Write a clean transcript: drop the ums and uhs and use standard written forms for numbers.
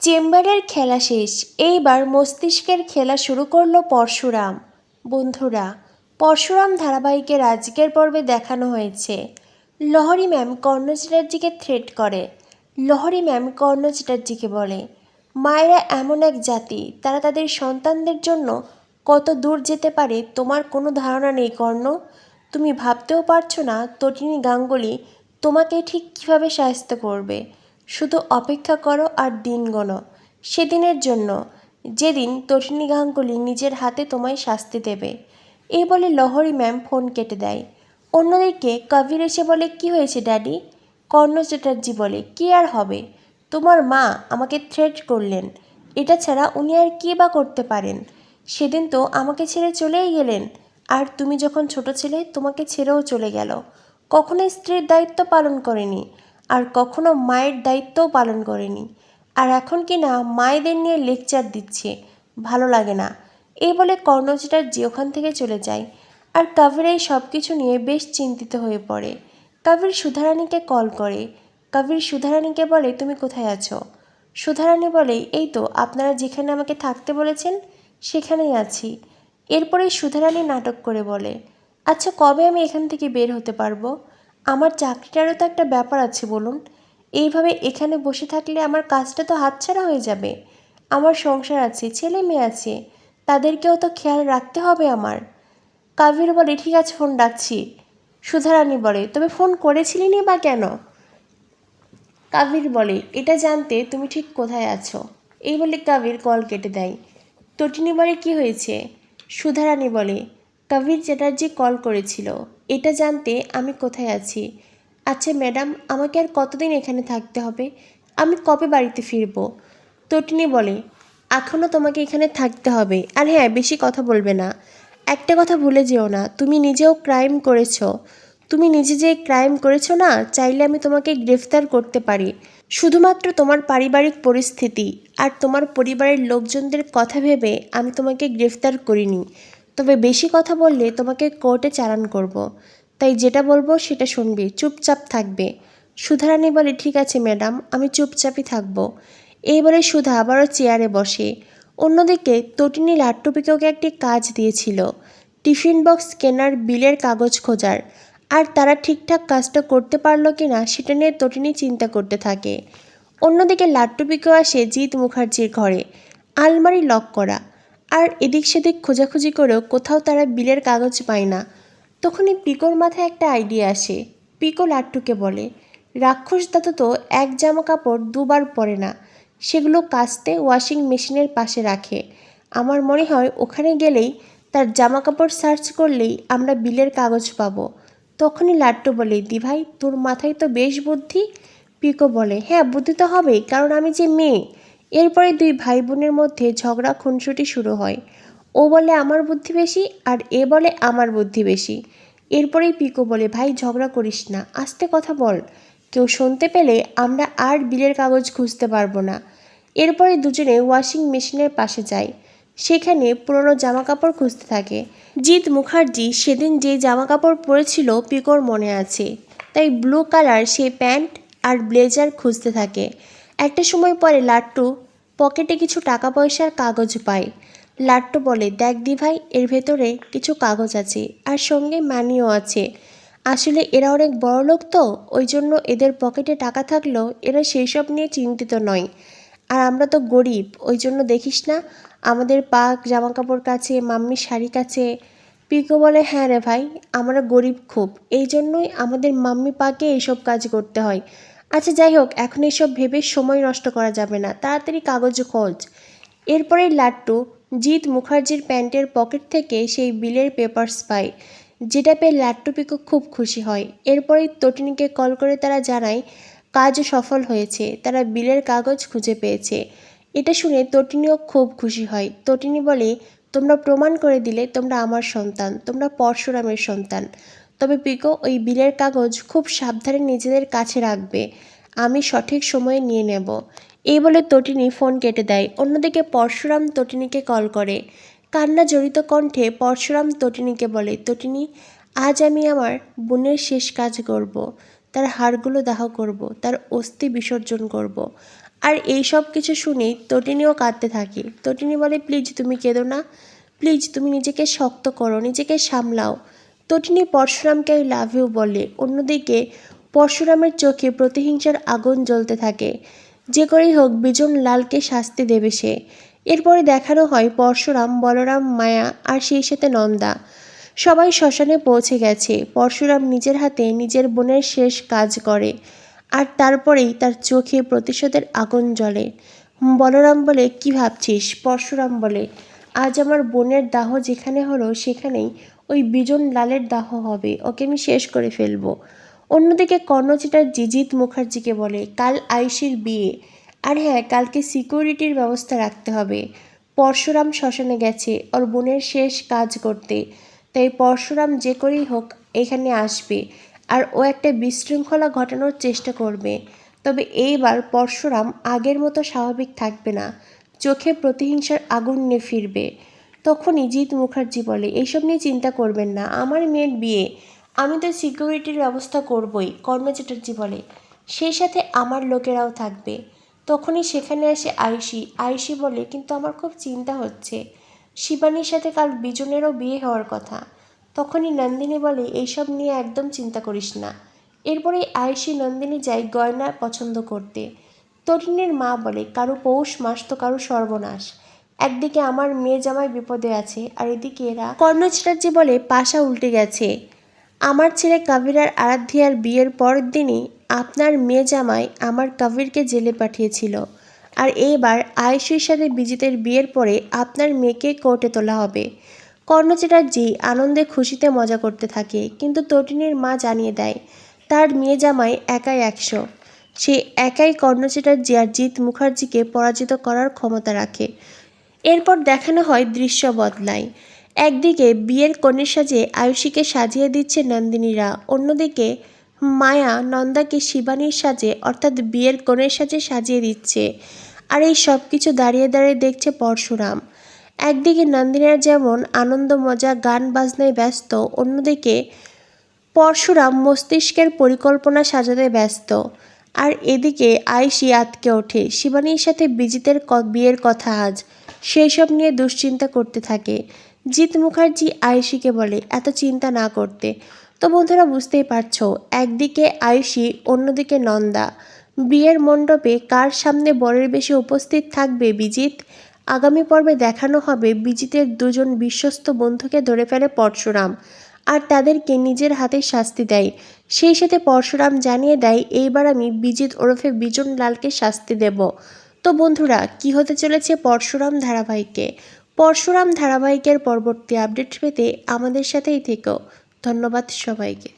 চেম্বারের খেলা শেষ, এইবার মস্তিষ্কের খেলা শুরু করলো পরশুরাম। বন্ধুরা, পরশুরাম ধারাবাহিকের আজকের পর্বে দেখানো হয়েছে লহরী ম্যাম কর্ণ চ্যাটার্জিকে থ্রেট করে। লহরী ম্যাম কর্ণ চ্যাটার্জিকে বলে, মায়েরা এমন এক জাতি, তারা তাদের সন্তানদের জন্য কত দূর যেতে পারে তোমার কোনো ধারণা নেই কর্ণ। তুমি ভাবতেও পারছো না তটিনী গাঙ্গুলি তোমাকে ঠিক কীভাবে সাহায্য করবে। শুধু অপেক্ষা করো আর দিন গোনো সেদিনের জন্য, যেদিন তটিনী গাঙ্গুলি নিজের হাতে তোমায় শাস্তি দেবে। এই বলে লহরী ম্যাম ফোন কেটে দেয়। অন্যদিকে কবির এসে বলে, কি হয়েছে ড্যাডি? কর্ণ চ্যাটার্জি বলে, কি আর হবে, তোমার মা আমাকে থ্রেট করলেন, এটা ছাড়া উনি আর কী বা করতে পারেন। সেদিন তো আমাকে ছেড়ে চলেই গেলেন, আর তুমি যখন ছোট ছিলে তোমাকে ছেড়েও চলে গেল। কখনো স্ত্রীর দায়িত্ব পালন করেনি, আর কখনো মায়ের দায়িত্বও পালন করেনি, আর এখন কি না মায়েদের নিয়ে লেকচার দিচ্ছে, ভালো লাগে না। এই বলে কর্ণ চ্যাটার্জি ওখান থেকে চলে যায়। আর কাবির এই সব কিছু নিয়ে বেশ চিন্তিত হয়ে পড়ে। কাবির সুধারানীকে কল করে। কাবির সুধারানীকে বলে, তুমি কোথায় আছো? সুধারানী বলে, এই তো আপনারা যেখানে আমাকে থাকতে বলেছেন সেখানেই আছি। এরপরেই সুধারানী নাটক করে বলে, আচ্ছা কবে আমি এখান থেকে বের হতে পারবো? আমার চাকরিটারও তো একটা ব্যাপার আছে বলুন। এইভাবে এখানে বসে থাকলে আমার কাজটা তো হাতছাড়া হয়ে যাবে। আমার সংসার আছে, ছেলে মেয়ে আছে, তাদেরকেও তো খেয়াল রাখতে হবে আমার। কাবির বলে, ঠিক আছে ফোন রাখছি। সুধারানী বলে, তবে ফোন করেছিলিনি বা কেন? কাবির বলে, এটা জানতে তুমি ঠিক কোথায় আছো। এই বলে কাবির কল কেটে দেয়। তটিনী বলে, কি হয়েছে? সুধারানী বলে, কাবির চ্যাটার্জি কল করেছিল, এটা জানতে আমি কোথায় আছি। আচ্ছা ম্যাডাম, আমাকে আর কতদিন এখানে থাকতে হবে? আমি কবে বাড়িতে ফিরব? তটিনী বলে, এখনও তোমাকে এখানে থাকতে হবে, আর হ্যাঁ, বেশি কথা বলবে না। একটা কথা ভুলে যেও না, তুমি নিজেও ক্রাইম করেছো। তুমি নিজে যে ক্রাইম করেছো না, চাইলে আমি তোমাকে গ্রেফতার করতে পারি। শুধুমাত্র তোমার পারিবারিক পরিস্থিতি আর তোমার পরিবারের লোকজনদের কথা ভেবে আমি তোমাকে গ্রেফতার করিনি। তবে বেশি কথা বললে তোমাকে কোর্টে চালান করব। তাই যেটা বলবো সেটা শুনবে, চুপচাপ থাকবে। সুধারানী বলে, ঠিক আছে ম্যাডাম, আমি চুপচাপই থাকবো। এই বলে সুধা আবারও চেয়ারে বসে। অন্যদিকে তটিনী লাট্টুপিকে একটি কাজ দিয়েছিল, টিফিন বক্স কেনার বিলের কাগজ খোঁজার। আর তারা ঠিকঠাক কাজটা করতে পারলো কি না সেটা নিয়ে তটিনী চিন্তা করতে থাকে। অন্যদিকে লাট্টুপিকেও আসে জিৎ মুখার্জির ঘরে, আলমারি লক করা। আর এদিক সেদিক খোঁজাখুঁজি করেও কোথাও তারা বিলের কাগজ পায় না। তখনই পিকোর মাথায় একটা আইডিয়া আসে। পিকো লাট্টুকে বলে, রাক্ষস দাদু তো এক জামা কাপড় দুবার পরে না, সেগুলো কাচতে ওয়াশিং মেশিনের পাশে রাখে। আমার মনে হয় ওখানে গেলেই, তার জামা কাপড় সার্চ করলেই আমরা বিলের কাগজ পাবো। তখনই লাট্টু বলে, দিভাই তোর মাথায় তো বেশ বুদ্ধি। পিকো বলে, হ্যাঁ বুদ্ধি তো হবেই, কারণ আমি যে মেয়ে। এরপরে দুই ভাই বোনের মধ্যে ঝগড়া খুনসুটি শুরু হয়। ও বলে আমার বুদ্ধি বেশি, আর এ বলে আমার বুদ্ধি বেশি। এরপরেই পিকো বলে, ভাই ঝগড়া করিস না, আস্তে কথা বল, কেউ শুনতে পেলে আমরা আর বিলের কাগজ খুঁজতে পারবো না। এরপরে দুজনে ওয়াশিং মেশিনের পাশে যায়, সেখানে পুরনো জামাকাপড় খুঁজতে থাকে। জিৎ মুখার্জি সেদিন যে জামাকাপড় পরেছিল পিকোর মনে আছে, তাই ব্লু কালার সেই প্যান্ট আর ব্লেজার খুঁজতে থাকে। একটা সময় পরে লাট্টু পকেটে কিছু টাকা পয়সার কাগজ পায়। লাট্টু বলে, দেখ দি ভাই, এর ভেতরে কিছু কাগজ আছে, আর সঙ্গে মানিও আছে। আসলে এরা অনেক বড় লোক তো, ওই জন্য এদের পকেটে টাকা থাকলেও এরা সেই সব নিয়ে চিন্তিত নয়। আর আমরা তো গরিব, ওই জন্য দেখিস না আমাদের পাক জামা কাপড় কাছে, মাম্মির শাড়ি কাছে। পিকো বলে, হ্যাঁ রে ভাই, আমরা গরিব খুব, এই জন্যই আমাদের মাম্মি পাকে এইসব কাজ করতে হয়। আচ্ছা যাই হোক, এখন এসব ভেবে সময় নষ্ট করা যাবে না, তাড়াতাড়ি কাগজ খোঁজ। এরপরেই লাট্টু জিৎ মুখার্জির প্যান্টের পকেট থেকে সেই বিলের পেপারস পায়, যেটা পেয়ে লাট্টু পিকো খুব খুশি হয়। এরপরেই তটিনীকে কল করে তারা জানায় কাজ সফল হয়েছে, তারা বিলের কাগজ খুঁজে পেয়েছে। এটা শুনে তটিনীও খুব খুশি হয়। তটিনী বলে, তোমরা প্রমাণ করে দিলে তোমরা আমার সন্তান, তোমরা পরশুরামের সন্তান। তবে পিকো, ওই বিলের কাগজ খুব সাবধানে নিজেদের কাছে রাখবে, আমি সঠিক সময়ে নিয়ে নেব। এই বলে তটিনী ফোন কেটে দেয়। অন্যদিকে পরশুরাম তটিনীকে কল করে। কান্না জড়িত কণ্ঠে পরশুরাম তটিনীকে বলে, তটিনী, আজ আমি আমার বোনের শেষ কাজ করব। তার হাড়গুলো দাহ করব, তার অস্থি বিসর্জন করব। আর এই সব কিছু শুনে তটিনীও কাঁদতে থাকে। তটিনী বলে, প্লিজ তুমি কেঁদো না, প্লিজ তুমি নিজেকে শক্ত করো, নিজেকে সামলাও। তটিনী পরশুরামকে আই লাভ ইউ বলে। অন্যদিকে পরশুরামের চোখে প্রতিহিংসার আগুন জ্বলতে থাকে। যে করেই হোক বিজন লালকে শাস্তি দেবে সে। এরপরে দেখানো হয় পরশুরাম, বলরাম, মায়া আর সেই সাথে নন্দা সবাই শ্মশানে পৌঁছে গেছে। পরশুরাম নিজের হাতে নিজের বোনের শেষ কাজ করে আর তারপরেই তার চোখে প্রতিশোধের আগুন জ্বলে। বলরাম বলে, কি ভাবছিস? পরশুরাম বলে, আজ আমার বোনের দাহ যেখানে হলো সেখানেই ওই বিজন লালের দাহ হবে, ওকে আমি শেষ করে ফেলবো। অন্যদিকে কর্ণ চ্যাটার্জি জিৎ মুখার্জিকে বলে, কাল আয়ুষীর বিয়ে, আর হ্যাঁ, কালকে সিকিউরিটির ব্যবস্থা রাখতে হবে। পরশুরাম শ্মশানে গেছে ওর বোনের শেষ কাজ করতে, তাই পরশুরাম যে করেই হোক এখানে আসবে আর ও একটা বিশৃঙ্খলা ঘটানোর চেষ্টা করবে। তবে এইবার পরশুরাম আগের মতো স্বাভাবিক থাকবে না, চোখে প্রতিহিংসার আগুন নিয়ে ফিরবে। তখনই জিৎ মুখার্জি বলে, এইসব নিয়ে চিন্তা করবেন না, আমার মেয়ের বিয়ে, আমি তো সিকিউরিটির ব্যবস্থা করবই। কর্ণ চ্যাটার্জি বলে, সেই সাথে আমার লোকেরাও থাকবে। তখনই সেখানে আসে আয়ুষী। আয়ুষী বলে, কিন্তু আমার খুব চিন্তা হচ্ছে, শিবানীর সাথে কাল বিজনেরও বিয়ে হওয়ার কথা। তখনই নন্দিনী বলে, এইসব নিয়ে একদম চিন্তা করিস না। এরপরেই আয়ুষী নন্দিনী যায় গয়না পছন্দ করতে। তরিণীর মা বলে, কারো পৌষ মাস তো কারো সর্বনাশ, একদিকে আমার মেয়ে জামাই বিপদে আছে আর এদিকে এরা। কর্ণ চ্যাটার্জি বলে, পাশা উল্টে গেছে, আমার ছেলে কাবির আর আরাধ্যার বিয়ের পরের দিনই আপনার মেয়ে জামাই আমার কাবিরকে জেলে পাঠিয়েছিল, আর এইবার আয়ুষীর সাথে বিজিতের বিয়ের পরে আপনার মেয়েকে কোর্টে তোলা হবে। কর্ণ চ্যাটার্জি আনন্দে খুশিতে মজা করতে থাকে, কিন্তু তটিনীর মা জানিয়ে দেয় তার মেয়ে জামাই একাই 100, সে একাই কর্ণ চ্যাটার্জি আর জিৎ মুখার্জিকে পরাজিত করার ক্ষমতা রাখে। এরপর দেখানো হয় দৃশ্য বদলায়। একদিকে বিয়ের কনের সাজে আয়ুষীকে সাজিয়ে দিচ্ছে নন্দিনীরা, অন্যদিকে মায়া নন্দাকে শিবানীর সাজে অর্থাৎ বিয়ের কনের সাজে সাজিয়ে দিচ্ছে। আর এই সব কিছু দাঁড়িয়ে দাঁড়িয়ে দেখছে পরশুরাম। একদিকে নন্দিনীরা যেমন আনন্দ মজা গান বাজনায় ব্যস্ত, অন্যদিকে পরশুরাম মস্তিষ্কের পরিকল্পনা সাজাতে ব্যস্ত। আর এদিকে আয়ুষী আতকে ওঠে, শিবানীর সাথে বিজিতের বিয়ের কথা আজ, সেই সব নিয়ে দুশ্চিন্তা করতে থাকে। জিৎ মুখার্জি আয়ুষীকে বলে, এত চিন্তা না করতে। তো বন্ধুরা বুঝতেই পারছো, একদিকে আয়ুষী, অন্যদিকে নন্দা। বিয়ের মণ্ডপে কার সামনে বরের বেশি উপস্থিত থাকবে বিজিত? আগামী পর্বে দেখানো হবে বিজিতের দুজন বিশ্বস্ত বন্ধুকে ধরে ফেলে পরশুরাম আর তাদেরকে নিজের হাতে শাস্তি দেয়। সেই সাথে পরশুরাম জানিয়ে দেয়, এইবার আমি বিজিত ওরফে বিজন লালকে শাস্তি দেব। তো বন্ধুরা, কি হতে চলেছে পরশুরাম ধারাবাহিকে? পরশুরাম ধারাবাহিকের পরবর্তী আপডেট পেতে আমাদের সাথেই থেকো। ধন্যবাদ সবাইকে।